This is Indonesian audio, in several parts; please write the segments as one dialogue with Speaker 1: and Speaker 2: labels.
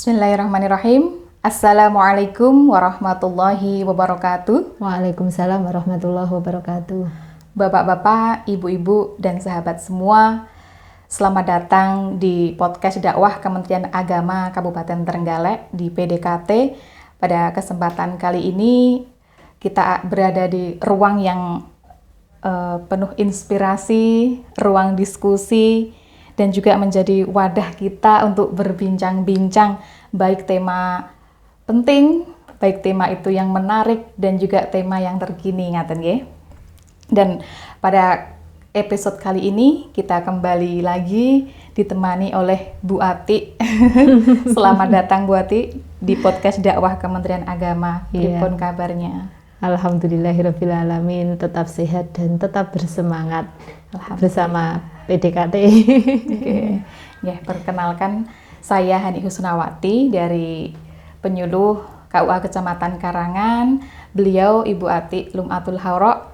Speaker 1: Bismillahirrahmanirrahim. Assalamualaikum warahmatullahi wabarakatuh.
Speaker 2: Waalaikumsalam warahmatullahi wabarakatuh.
Speaker 1: Bapak-bapak, ibu-ibu, dan sahabat semua, selamat datang di podcast dakwah Kementerian Agama Kabupaten Trenggalek di PDKT. Pada kesempatan kali ini kita berada di ruang yang penuh inspirasi, ruang diskusi, dan juga menjadi wadah kita untuk berbincang-bincang baik tema penting, baik tema itu yang menarik dan juga tema yang terkini, ngaten nggih. Dan pada episode kali ini kita kembali lagi ditemani oleh Bu Ati. Selamat datang Bu Ati di podcast dakwah Kementerian Agama. Pripun kabarnya?
Speaker 2: Alhamdulillahirabbil alamin, tetap sehat dan tetap bersemangat bersama PDKT.
Speaker 1: Oke. Ya, perkenalkan saya Hani Husnawati dari penyuluh KUA Kecamatan Karangan. Beliau Ibu Ati Lum'atul Hauro,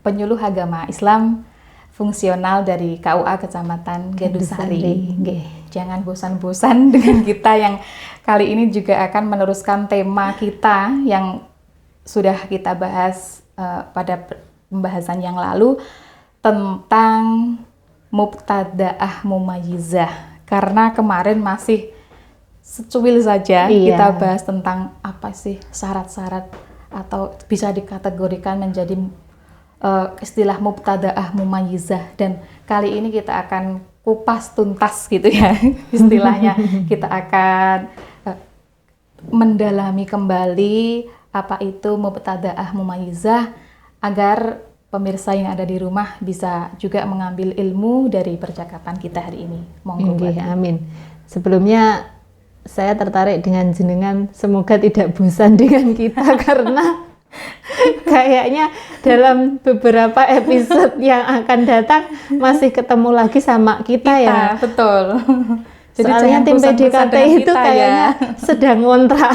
Speaker 1: penyuluh agama Islam fungsional dari KUA Kecamatan Gandusari. Jangan bosan-bosan dengan kita yang kali ini juga akan meneruskan tema kita yang sudah kita bahas pada pembahasan yang lalu tentang mubtada'ah mumayyizah. Karena kemarin masih secuil saja kita bahas tentang apa sih syarat-syarat atau bisa dikategorikan menjadi istilah mubtada'ah mumayyizah, dan kali ini kita akan kupas tuntas gitu ya istilahnya. Kita akan mendalami kembali apa itu mubtada'ah mumayyizah agar pemirsa yang ada di rumah bisa juga mengambil ilmu dari percakapan kita hari ini. Monggo.
Speaker 2: Amin. Sebelumnya saya tertarik dengan jenengan, semoga tidak bosan dengan kita karena kayaknya dalam beberapa episode yang akan datang masih ketemu lagi sama kita ya.
Speaker 1: Betul. Jadi
Speaker 2: soalnya tim PDKT itu kayaknya sedang ngontrak.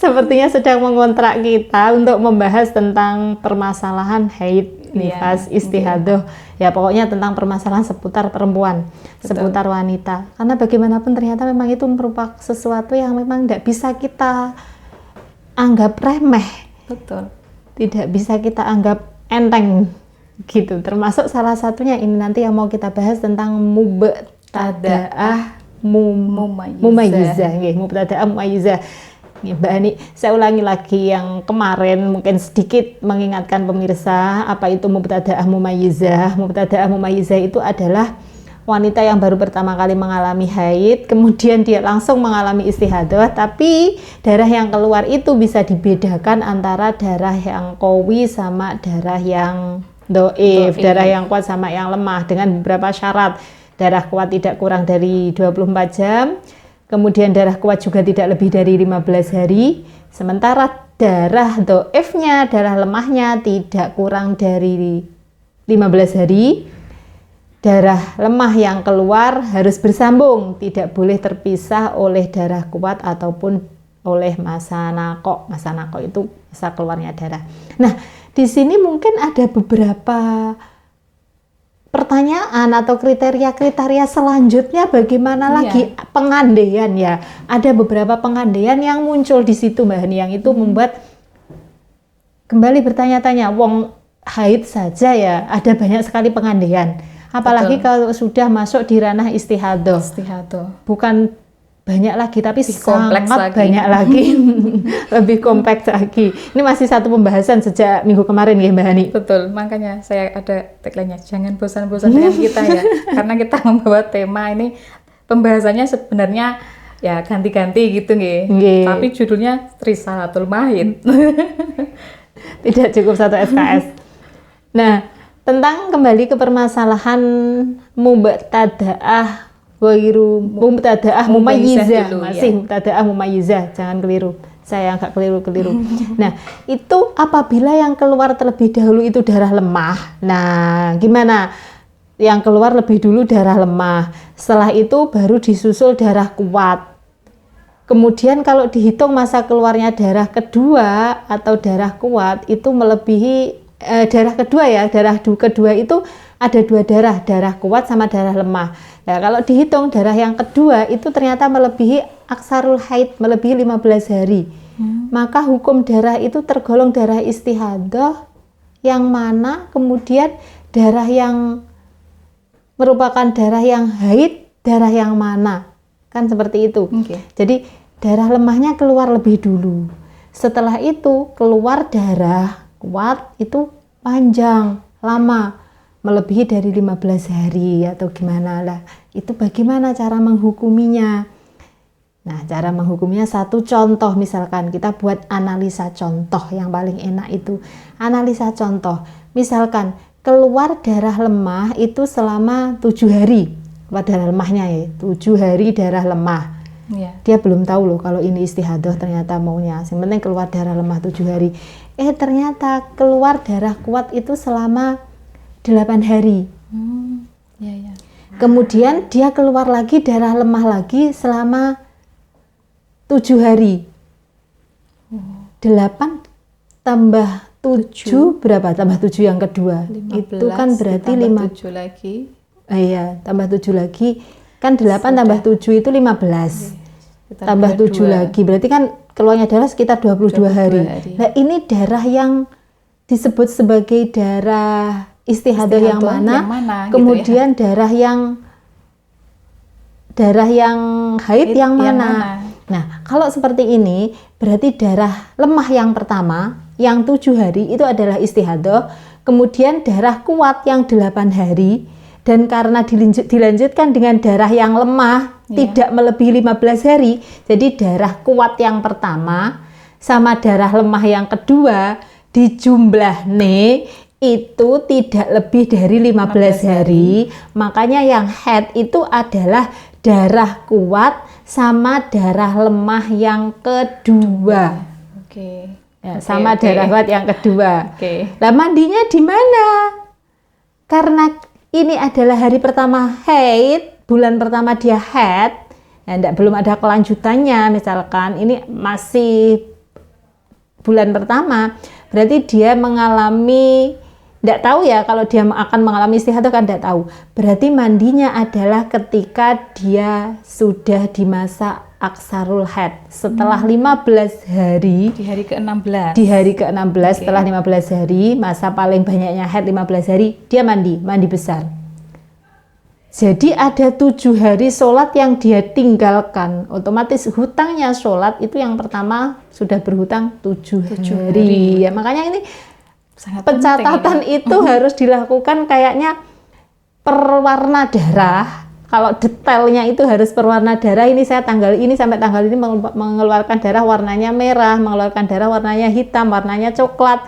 Speaker 2: Sepertinya sedang mengontrak kita untuk membahas tentang permasalahan haid, nifas, istihadah. Ya pokoknya tentang permasalahan seputar perempuan, seputar wanita. Karena bagaimanapun ternyata memang itu merupakan sesuatu yang memang tidak bisa kita anggap remeh.
Speaker 1: Betul.
Speaker 2: Tidak bisa kita anggap enteng gitu. Termasuk salah satunya ini nanti yang mau kita bahas tentang mubtada'ah mumayyizah. Mubtada'ah mumayyizah. Mbak Hani, saya ulangi lagi yang kemarin, mungkin sedikit mengingatkan pemirsa apa itu mubtada'ah mumayyizah. Mubtada'ah mumayyizah itu adalah wanita yang baru pertama kali mengalami haid, kemudian dia langsung mengalami istihadah, tapi darah yang keluar itu bisa dibedakan antara darah yang qawi sama darah yang dhaif, darah yang kuat sama yang lemah dengan beberapa syarat. Darah kuat tidak kurang dari 24 jam. Kemudian darah kuat juga tidak lebih dari 15 hari, sementara darah dhaifnya, darah lemahnya tidak kurang dari 15 hari. Darah lemah yang keluar harus bersambung, tidak boleh terpisah oleh darah kuat ataupun oleh masa naqo. Masa naqo itu masa keluarnya darah. Nah, di sini mungkin ada beberapa pertanyaan atau kriteria-kriteria selanjutnya bagaimana lagi pengandaian ya. Ada beberapa pengandaian yang muncul di situ Mbak Hani, yang itu membuat kembali bertanya-tanya, wong haid saja ya ada banyak sekali pengandaian. Apalagi kalau sudah masuk di ranah istihadah. Bukan banyak lagi tapi sangat banyak lagi. Lebih kompleks lagi. Ini masih satu pembahasan sejak minggu kemarin ya Mbak Hani.
Speaker 1: Betul, makanya saya ada tagline-nya, jangan bosan-bosan dengan kita ya. Karena kita membawa tema ini, pembahasannya sebenarnya ya ganti-ganti gitu nggih. Tapi judulnya Risalatul Mahid.
Speaker 2: Tidak cukup satu SKS. Nah, tentang kembali ke permasalahan mubtada'ah mubtada'ah mumayyizah, masih mubtada'ah mumayyizah, jangan keliru, saya agak keliru. Nah, itu apabila yang keluar terlebih dahulu itu darah lemah. Nah, gimana? Yang keluar lebih dulu darah lemah, setelah itu baru disusul darah kuat. Kemudian kalau dihitung masa keluarnya darah kedua atau darah kuat itu melebihi darah kedua ya, darah kedua itu ada 2 darah, darah kuat sama darah lemah. Nah, kalau dihitung darah yang kedua itu ternyata melebihi aksarul haid, melebihi 15 hari. Maka hukum darah itu tergolong darah istihadah yang mana, kemudian darah yang merupakan darah yang haid, darah yang mana. Kan seperti itu. Jadi darah lemahnya keluar lebih dulu. Setelah itu keluar darah kuat itu panjang, lama, melebihi dari 15 hari atau gimana lah. Itu bagaimana cara menghukuminya? Nah, cara menghukumnya satu contoh, misalkan kita buat analisa contoh yang paling enak itu. Analisa contoh, misalkan keluar darah lemah itu selama 7 hari. Keluar darah lemahnya ya, 7 hari darah lemah. Dia belum tahu loh kalau ini istihadah ternyata maunya. Yang penting keluar darah lemah 7 hari. Ternyata keluar darah kuat itu selama 8 hari. Kemudian dia keluar lagi darah lemah lagi selama 7 hari. 8 tambah 7 berapa? Tambah 7 yang kedua.
Speaker 1: 15,
Speaker 2: itu kan berarti
Speaker 1: 7 lagi.
Speaker 2: Iya, tambah 7 lagi. Kan 8 tambah 7 itu 15. Tambah 7 lagi. Berarti kan keluarnya darah sekitar 22 hari. Nah, ini darah yang disebut sebagai darah istihadah yang mana? Kemudian gitu ya? darah yang haid yang mana? Nah, kalau seperti ini berarti darah lemah yang pertama yang 7 hari itu adalah istihadah. Kemudian darah kuat yang 8 hari. Dan karena dilanjutkan dengan darah yang lemah, tidak melebihi 15 hari, jadi darah kuat yang pertama sama darah lemah yang kedua dijumlah itu tidak lebih dari 15 hari. Makanya yang haid itu adalah darah kuat sama darah lemah yang kedua. Sama darah kuat yang kedua. Lah mandinya di mana? Karena ini adalah hari pertama haid, bulan pertama dia haid, belum ada kelanjutannya, misalkan ini masih bulan pertama, berarti dia mengalami, tidak tahu ya kalau dia akan mengalami istihadah kan tidak tahu. Berarti mandinya adalah ketika dia sudah di masa aksarul haid, setelah 15 hari,
Speaker 1: di hari ke-16.
Speaker 2: Di hari ke-16 setelah 15 hari, masa paling banyaknya haid 15 hari, dia mandi besar. Jadi ada 7 hari sholat yang dia tinggalkan. Otomatis hutangnya sholat itu yang pertama sudah berhutang 7 hari. Ya, makanya ini sangat pencatatan itu harus dilakukan kayaknya per warna darah. Kalau detailnya itu harus berwarna darah, ini saya tanggal ini sampai tanggal ini mengeluarkan darah warnanya merah, mengeluarkan darah warnanya hitam, warnanya coklat.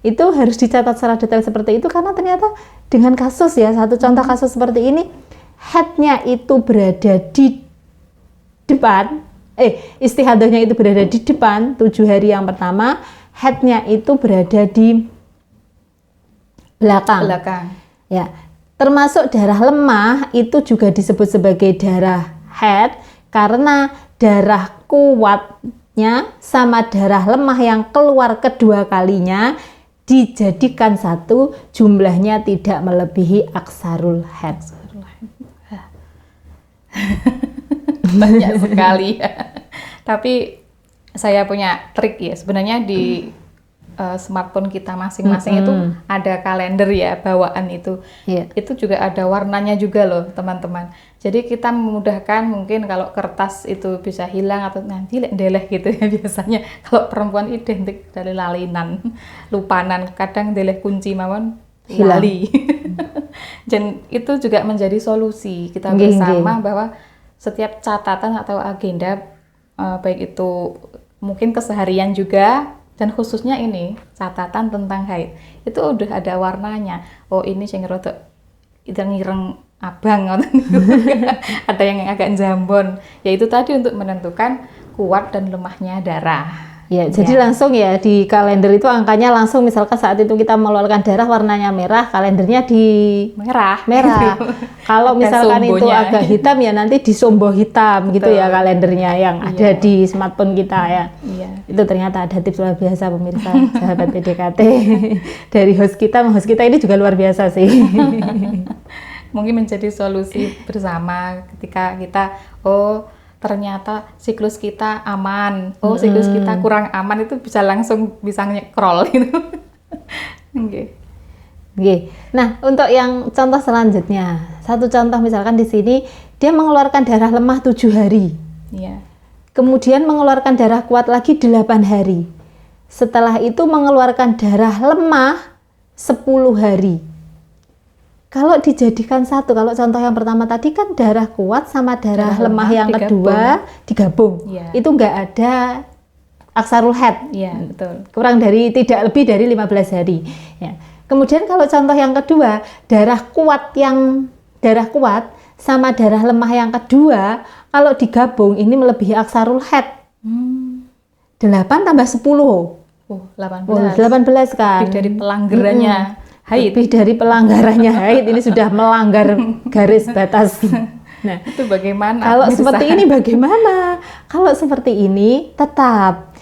Speaker 2: Itu harus dicatat secara detail seperti itu karena ternyata dengan kasus ya, satu contoh kasus seperti ini, haidnya itu berada di depan, istihadahnya itu berada di depan 7 hari yang pertama, haidnya itu berada di belakang. Ya. Termasuk darah lemah itu juga disebut sebagai darah haid karena darah kuatnya sama darah lemah yang keluar kedua kalinya dijadikan satu, jumlahnya tidak melebihi aksarul haid.
Speaker 1: Banyak sekali ya. Tapi saya punya trik ya, sebenarnya di smartphone kita masing-masing itu ada kalender ya, bawaan itu. Itu juga ada warnanya juga loh teman-teman. Jadi kita memudahkan, mungkin kalau kertas itu bisa hilang atau nanti deleh gitu ya biasanya. Kalau perempuan identik dari lalinan, lupanan, kadang deleh kunci mawon lali. Dan itu juga menjadi solusi kita bersama bahwa setiap catatan atau agenda baik itu mungkin keseharian juga, dan khususnya ini catatan tentang haid itu udah ada warnanya. Oh ini sing rodok ireng abang ada yang agak jambon, yaitu tadi untuk menentukan kuat dan lemahnya darah
Speaker 2: Ya, jadi langsung ya di kalender itu angkanya langsung, misalkan saat itu kita mengeluarkan darah warnanya merah, kalendernya di
Speaker 1: merah.
Speaker 2: Kalau misalkan itu agak hitam ya nanti di sombo hitam. Betul. Gitu ya kalendernya yang ada di smartphone kita ya. Iya. Itu ternyata ada tips luar biasa pemirsa sahabat PDKT dari host kita ini juga luar biasa sih.
Speaker 1: Mungkin menjadi solusi bersama ketika kita ternyata siklus kita aman, siklus kita kurang aman, itu bisa langsung bisa nyekrol gitu.
Speaker 2: Okay. Nah, untuk yang contoh selanjutnya, satu contoh misalkan di sini dia mengeluarkan darah lemah 7 hari.
Speaker 1: Iya.
Speaker 2: Kemudian mengeluarkan darah kuat lagi 8 hari. Setelah itu mengeluarkan darah lemah 10 hari. Kalau dijadikan satu, kalau contoh yang pertama tadi kan darah kuat sama darah lemah yang kedua digabung. Ya. Itu nggak ada aksarul had.
Speaker 1: Iya, betul.
Speaker 2: Tidak lebih dari 15 hari. Ya. Kemudian kalau contoh yang kedua, darah kuat sama darah lemah yang kedua, kalau digabung ini melebihi aksarul had. 8 tambah 10. 18 kan.
Speaker 1: Lebih dari pelanggarannya. Haid.
Speaker 2: Lebih dari pelanggarannya haid, ini sudah melanggar garis batas. Nah,
Speaker 1: itu bagaimana?
Speaker 2: Kalau seperti ini bagaimana? Kalau seperti ini tetap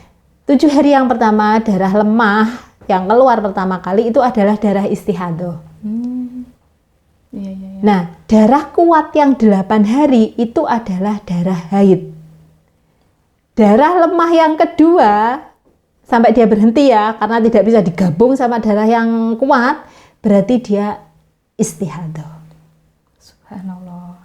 Speaker 2: 7 hari yang pertama darah lemah yang keluar pertama kali itu adalah darah istihadah.
Speaker 1: Iya.
Speaker 2: Nah, darah kuat yang 8 hari itu adalah darah haid. Darah lemah yang kedua sampai dia berhenti ya, karena tidak bisa digabung sama darah yang kuat, berarti dia istihadah.
Speaker 1: Subhanallah.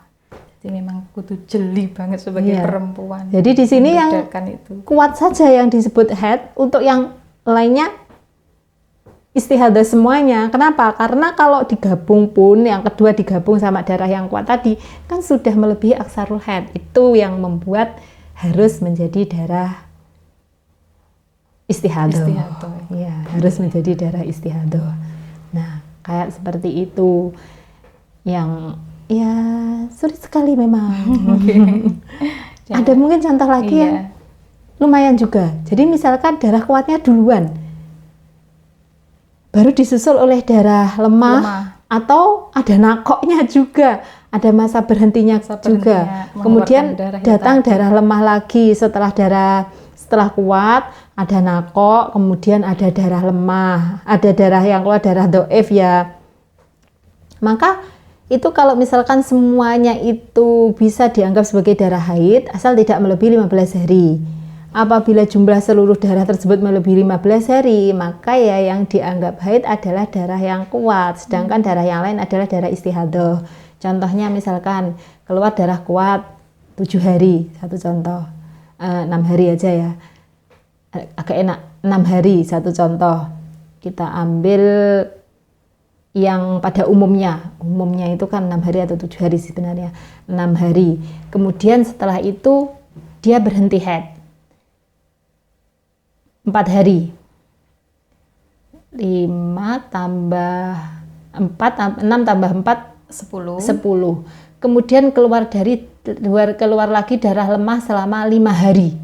Speaker 1: Jadi memang kudu jeli banget sebagai perempuan.
Speaker 2: Jadi di sini yang
Speaker 1: itu
Speaker 2: kuat saja yang disebut haid, untuk yang lainnya istihadah semuanya. Kenapa? Karena kalau digabung pun, yang kedua digabung sama darah yang kuat tadi, kan sudah melebihi aksarul haid. Itu yang membuat harus menjadi darah istihadah. Ya, harus menjadi darah istihadah. Nah, kayak seperti itu yang ya sulit sekali memang. Ada mungkin contoh lagi yang lumayan juga. Jadi misalkan darah kuatnya duluan, baru disusul oleh darah lemah. Atau ada nakoknya juga, ada masa berhentinya juga. Kemudian datang darah lemah lagi setelah kuat, ada nakok, kemudian ada darah lemah, ada darah yang keluar darah do'if ya. Maka itu kalau misalkan semuanya itu bisa dianggap sebagai darah haid asal tidak melebihi 15 hari. Apabila jumlah seluruh darah tersebut melebihi 15 hari, maka ya yang dianggap haid adalah darah yang kuat, sedangkan darah yang lain adalah darah istihadah. Contohnya misalkan keluar darah kuat 7 hari, satu contoh. 6 hari aja ya. Agak enak, 6 hari satu contoh. Kita ambil yang pada umumnya itu kan 6 hari atau 7 hari sebenarnya. 6 hari. Kemudian setelah itu dia berhenti haid. 4 hari. 5 tambah 4, 6 tambah 4, 10. Kemudian keluar lagi darah lemah selama 5 hari.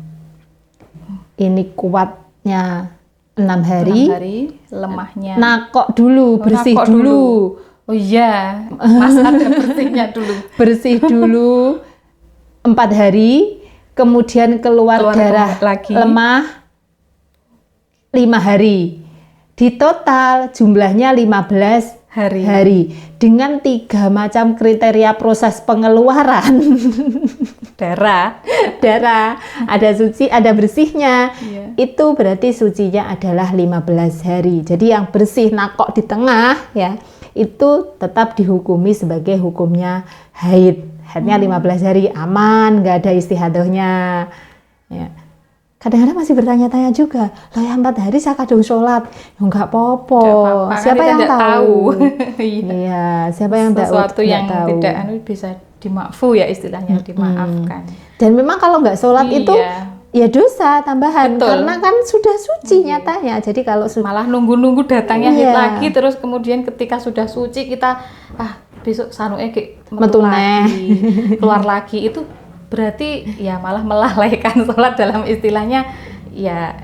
Speaker 2: Ini kuatnya 6 hari.
Speaker 1: Lemahnya.
Speaker 2: Nakok dulu, bersih dulu.
Speaker 1: Oh iya, ada bersihnya dulu.
Speaker 2: Bersih dulu 4 hari. Kemudian keluar darah lagi. Lemah 5 hari. Di total jumlahnya 15 hari. Dengan 3 macam kriteria proses pengeluaran darah, ada suci, ada bersihnya. Itu berarti sucinya adalah 15 hari. Jadi yang bersih nakok di tengah ya, itu tetap dihukumi sebagai hukumnya haid. Haidnya 15 hari aman, nggak ada istihadahnya. Ya. Kadang-kadang masih bertanya-tanya juga, lah yang 4 hari saya kadung sholat, ya nggak apa-apa. Siapa yang tahu? Iya, siapa yang tahu?
Speaker 1: Sesuatu yang tidak bisa dimaafkan ya istilahnya, dimaafkan.
Speaker 2: Dan memang kalau nggak sholat itu ya dosa tambahan. Betul. Karena kan sudah suci nyatanya. Jadi kalau
Speaker 1: malah nunggu-nunggu datangnya haid lagi, terus kemudian ketika sudah suci kita besok sanuke metu lagi, keluar lagi, itu berarti ya malah melalaikan sholat dalam istilahnya ya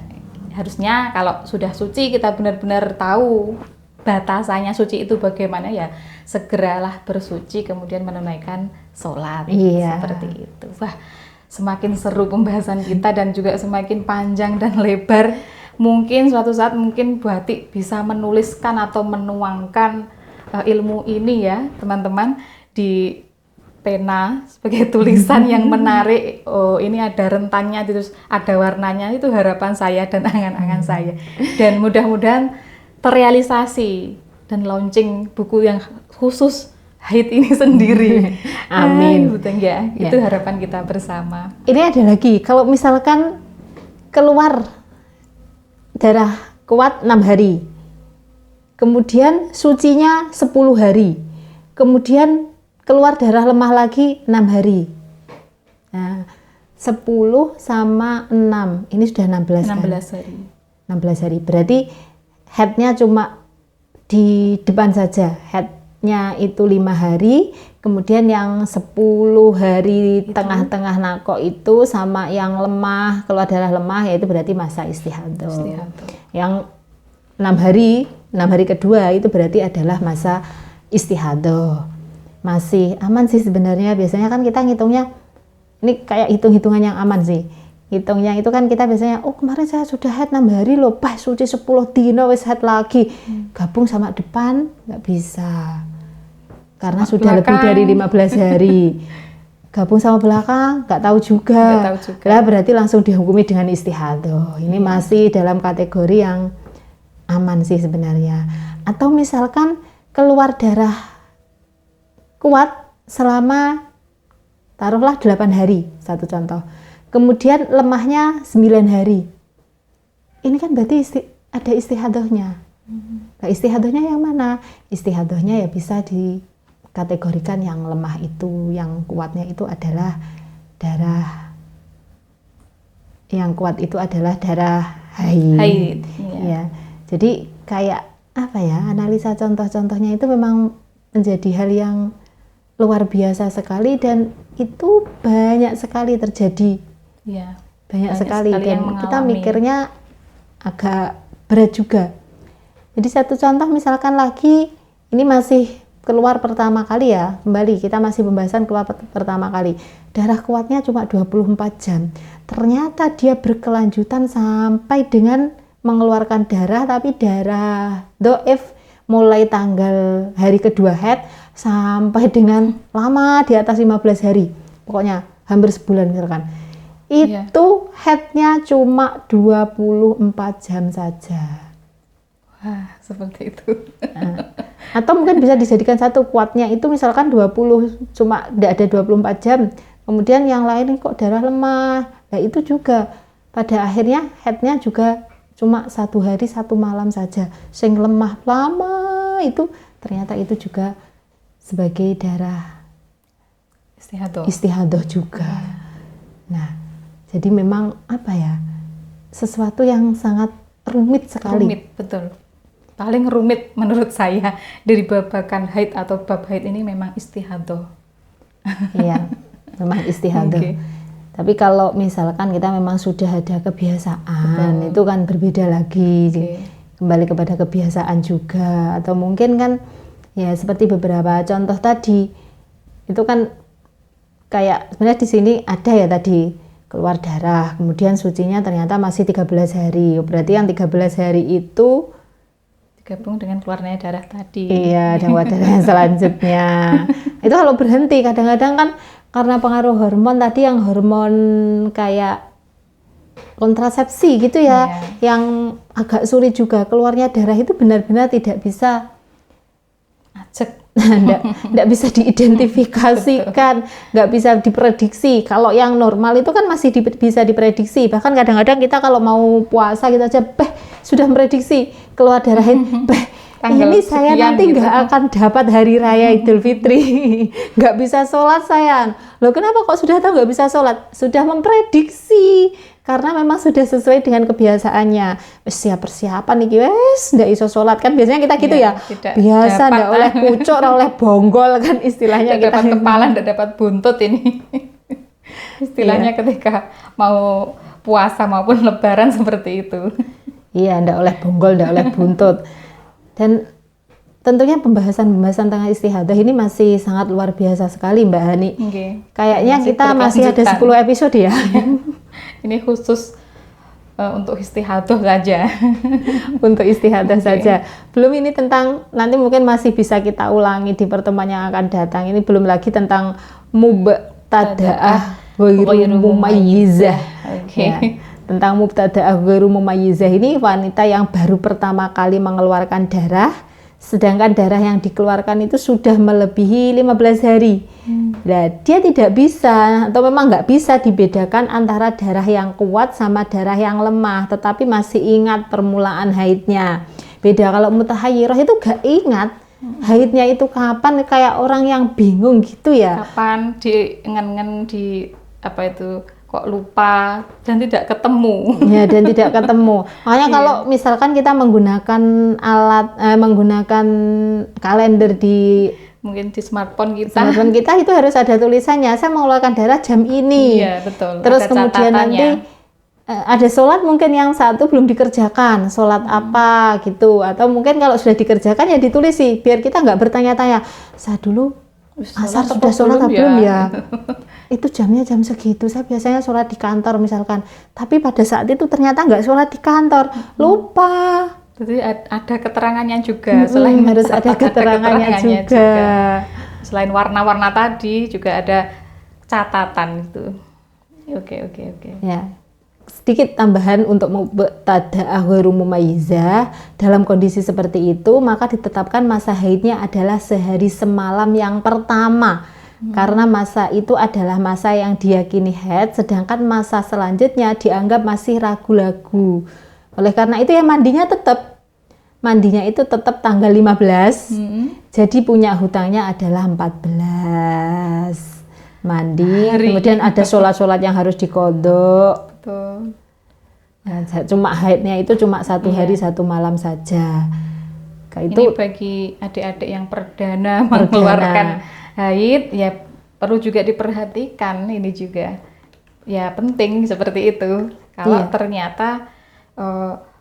Speaker 1: Harusnya kalau sudah suci kita benar-benar tahu batasannya suci itu bagaimana, ya segeralah bersuci kemudian menunaikan sholat.
Speaker 2: Iya.
Speaker 1: Seperti itu. Wah, semakin seru pembahasan kita dan juga semakin panjang dan lebar. Mungkin suatu saat mungkin Bu Ati bisa menuliskan atau menuangkan ilmu ini ya teman-teman di pena sebagai tulisan yang menarik. Oh, ini ada rentannya, terus ada warnanya. Itu harapan saya dan angan-angan saya. Dan mudah-mudahan terrealisasi dan launching buku yang khusus haid ini sendiri.
Speaker 2: Amin.
Speaker 1: Betul ya. Itu harapan kita bersama.
Speaker 2: Ini ada lagi, kalau misalkan keluar darah kuat 6 hari, kemudian sucinya 10 hari, kemudian keluar darah lemah lagi 6 hari. Nah, 10 sama 6, ini sudah 16 kan?
Speaker 1: 16 hari.
Speaker 2: 16 hari, berarti headnya cuma di depan saja. Headnya itu 5 hari, kemudian yang 10 hari tengah-tengah nako itu sama yang lemah, keluar darah lemah, yaitu berarti masa istihadah. Yang 6 hari kedua itu berarti adalah masa istihadah. Masih aman sih sebenarnya. Biasanya kan kita ngitungnya, ini kayak hitung-hitungan yang aman sih. Hitungnya itu kan kita biasanya, oh kemarin saya sudah haid 6 hari loh, pas suci 10 dino wis haid lagi. Gabung sama depan nggak bisa. Karena sudah lebih dari 15 hari. Gabung sama belakang nggak tahu juga. Lah berarti langsung dihukumi dengan istihadah. Ini masih dalam kategori yang aman sih sebenarnya. Atau misalkan keluar darah kuat selama taruhlah 8 hari, satu contoh. Kemudian lemahnya 9 hari. Ini kan berarti ada istihadahnya. Nah, istihadahnya yang mana? Istihadahnya ya bisa dikategorikan yang lemah itu, yang kuatnya itu adalah darah, yang kuat itu adalah darah haid. Ya. Jadi kayak apa ya, analisa contoh-contohnya itu memang menjadi hal yang luar biasa sekali dan itu banyak sekali terjadi. Ya, banyak sekali dan kita mikirnya agak berat juga. Jadi satu contoh misalkan lagi, ini masih keluar pertama kali ya, kembali kita masih pembahasan keluar pertama kali. Darah kuatnya cuma 24 jam. Ternyata dia berkelanjutan sampai dengan mengeluarkan darah, tapi darah doif mulai tanggal hari kedua haid sampai dengan lama di atas 15 hari, pokoknya hampir sebulan misalkan. Itu haidnya cuma 24 jam saja.
Speaker 1: Wah, seperti itu.
Speaker 2: Nah, atau mungkin bisa dijadikan satu, kuatnya itu misalkan 20, cuma tidak ada 24 jam. Kemudian yang lain kok darah lemah. Nah itu juga pada akhirnya haidnya juga cuma 1 hari 1 malam saja. Sing lemah lama itu ternyata itu juga sebagai darah istihadah juga. Nah, jadi memang apa ya, sesuatu yang sangat rumit sekali.
Speaker 1: Rumit, betul. Paling rumit menurut saya dari babakan haid atau bab haid ini memang istihadah.
Speaker 2: Iya, memang istihadah. Tapi kalau misalkan kita memang sudah ada kebiasaan, itu kan berbeda lagi. Kembali kepada kebiasaan juga. Atau mungkin kan ya seperti beberapa contoh tadi, itu kan kayak sebenarnya di sini ada ya tadi keluar darah, kemudian sucinya ternyata masih 13 hari. Berarti yang 13 hari itu
Speaker 1: digabung dengan keluarnya darah tadi.
Speaker 2: Iya, dan darah yang selanjutnya. Itu kalau berhenti kadang-kadang kan karena pengaruh hormon tadi, yang hormon kayak kontrasepsi gitu ya, yang agak sulit juga keluarnya darah itu benar-benar tidak bisa nggak bisa diidentifikasikan, nggak bisa diprediksi. Kalau yang normal itu kan masih bisa diprediksi. Bahkan kadang-kadang kita kalau mau puasa kita aja sudah memprediksi keluar darah ini saya nanti nggak akan dapat hari raya Idul Fitri, nggak bisa sholat saya. Loh kenapa kok sudah tahu nggak bisa sholat? Sudah memprediksi. Karena memang sudah sesuai dengan kebiasaannya. Siap persiapan nih, wes ndak iso sholat kan biasanya kita gitu ya. Biasa ndak oleh pucuk, oleh bonggol kan istilahnya.
Speaker 1: Ndak dapat kepala, ndak dapat buntut ini. Istilahnya ketika mau puasa maupun lebaran seperti itu.
Speaker 2: Iya, ndak oleh bonggol, ndak oleh buntut. Dan tentunya pembahasan tentang istihadah ini masih sangat luar biasa sekali Mbak Hani. Kayaknya kita masih ada 10 episode ya.
Speaker 1: Ini khusus untuk istihadah saja.
Speaker 2: Untuk istihadah saja. Belum ini tentang, nanti mungkin masih bisa kita ulangi di pertemuan yang akan datang. Ini belum lagi tentang mubtada'ah ghairu mumayyizah. Ya, tentang mubtada'ah ghairu mumayyizah ini wanita yang baru pertama kali mengeluarkan darah, sedangkan darah yang dikeluarkan itu sudah melebihi 15 hari. Nah, dia tidak bisa atau memang nggak bisa dibedakan antara darah yang kuat sama darah yang lemah, tetapi masih ingat permulaan haidnya. Beda kalau mutahayyirah itu nggak ingat haidnya itu kapan, kayak orang yang bingung gitu ya.
Speaker 1: Kapan di apa itu kok lupa dan tidak ketemu.
Speaker 2: Ya, dan tidak ketemu. Makanya kalau misalkan kita menggunakan menggunakan kalender di
Speaker 1: mungkin di smartphone
Speaker 2: kita itu harus ada tulisannya, saya mengeluarkan darah jam ini.
Speaker 1: Iya, betul.
Speaker 2: Terus ada kemudian nanti ada sholat mungkin yang satu belum dikerjakan, sholat apa gitu, atau mungkin kalau sudah dikerjakan ya ditulis sih, biar kita nggak bertanya-tanya, saya dulu asar sudah sholat atau belum ya? Itu jamnya jam segitu, saya biasanya sholat di kantor misalkan, tapi pada saat itu ternyata nggak sholat di kantor, lupa.
Speaker 1: Jadi ada keterangannya juga, selain
Speaker 2: harus ada keterangannya juga.
Speaker 1: Selain warna-warna tadi juga ada catatan itu. Oke.
Speaker 2: Ya. Sedikit tambahan untuk mubtada'ah ghairu mumayyizah, dalam kondisi seperti itu maka ditetapkan masa haidnya adalah sehari semalam yang pertama. Karena masa itu adalah masa yang diyakini haid, sedangkan masa selanjutnya dianggap masih ragu-ragu. Oleh karena itu ya mandinya itu tetap tanggal 15. Jadi punya hutangnya adalah 14. Mandi, kemudian ada sholat-sholat yang harus diqodho.
Speaker 1: Betul.
Speaker 2: Nah, cuma haidnya itu cuma 1 hari 1 malam saja.
Speaker 1: Ini bagi adik-adik yang perdana mengeluarkan haid ya perlu juga diperhatikan, ini juga ya penting seperti itu. Kalau ternyata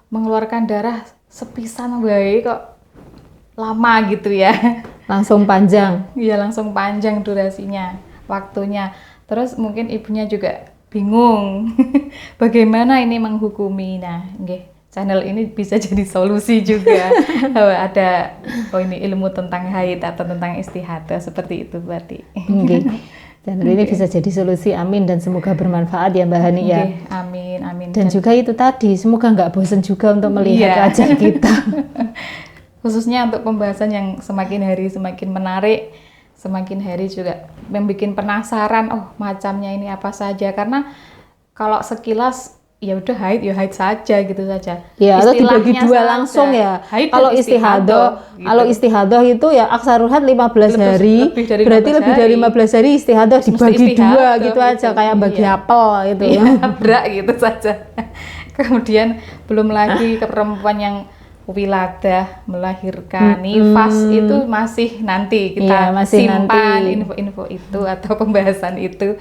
Speaker 1: mengeluarkan darah sepisan baik kok lama gitu ya,
Speaker 2: langsung panjang.
Speaker 1: Iya, langsung panjang durasinya, waktunya. Terus mungkin ibunya juga bingung bagaimana ini menghukumi. Nah, channel ini bisa jadi solusi juga. Ada ini ilmu tentang haid atau tentang istihadah seperti itu berarti.
Speaker 2: Channel ini bisa jadi solusi, amin, dan semoga bermanfaat ya Mbak Hani ya.
Speaker 1: Amin.
Speaker 2: Dan juga itu tadi, semoga nggak bosan juga untuk melihat wajah kita.
Speaker 1: Khususnya untuk pembahasan yang semakin hari semakin menarik, semakin hari juga membuat penasaran, oh macamnya ini apa saja. Karena kalau sekilas ya udah haid saja gitu saja.
Speaker 2: Ya, atau dibagi dua langsung ya. Kalau istihadah itu ya aksarul haid 15 hari, berarti lebih dari 15 hari istihadah dibagi dua gitu aja, kayak bagi apel gitu ya.
Speaker 1: Berak gitu saja. Kemudian belum lagi ke perempuan yang wiladah, melahirkan, nifas itu masih nanti kita simpan info-info itu atau pembahasan itu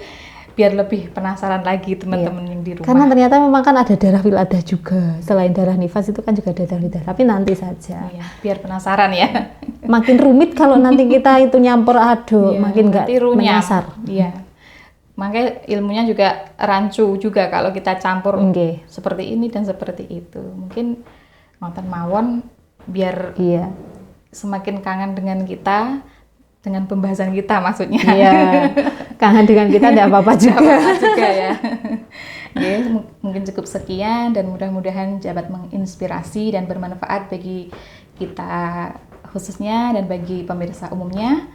Speaker 1: biar lebih penasaran lagi teman-teman yang di rumah.
Speaker 2: Karena ternyata memang kan ada darah wiladah juga. Selain darah nifas itu kan juga ada darah wiladah. Tapi nanti saja.
Speaker 1: Iya, biar penasaran ya.
Speaker 2: Makin rumit kalau nanti kita itu nyampur aduk, makin nggak menyasar.
Speaker 1: Iya. Makanya ilmunya juga rancu juga kalau kita campur seperti ini dan seperti itu. Mungkin nonton mawon biar semakin kangen dengan kita. Dengan pembahasan kita maksudnya. Iya,
Speaker 2: kangen dengan kita tidak apa-apa juga.
Speaker 1: Ya. Mungkin cukup sekian dan mudah-mudahan dapat menginspirasi dan bermanfaat bagi kita khususnya dan bagi pemirsa umumnya.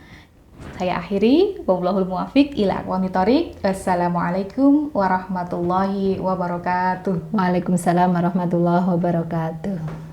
Speaker 1: Saya akhiri, wallahul muwaffiq ila aqwamit thoriq. Wassalamualaikum warahmatullahi wabarakatuh.
Speaker 2: Waalaikumsalam warahmatullahi wabarakatuh.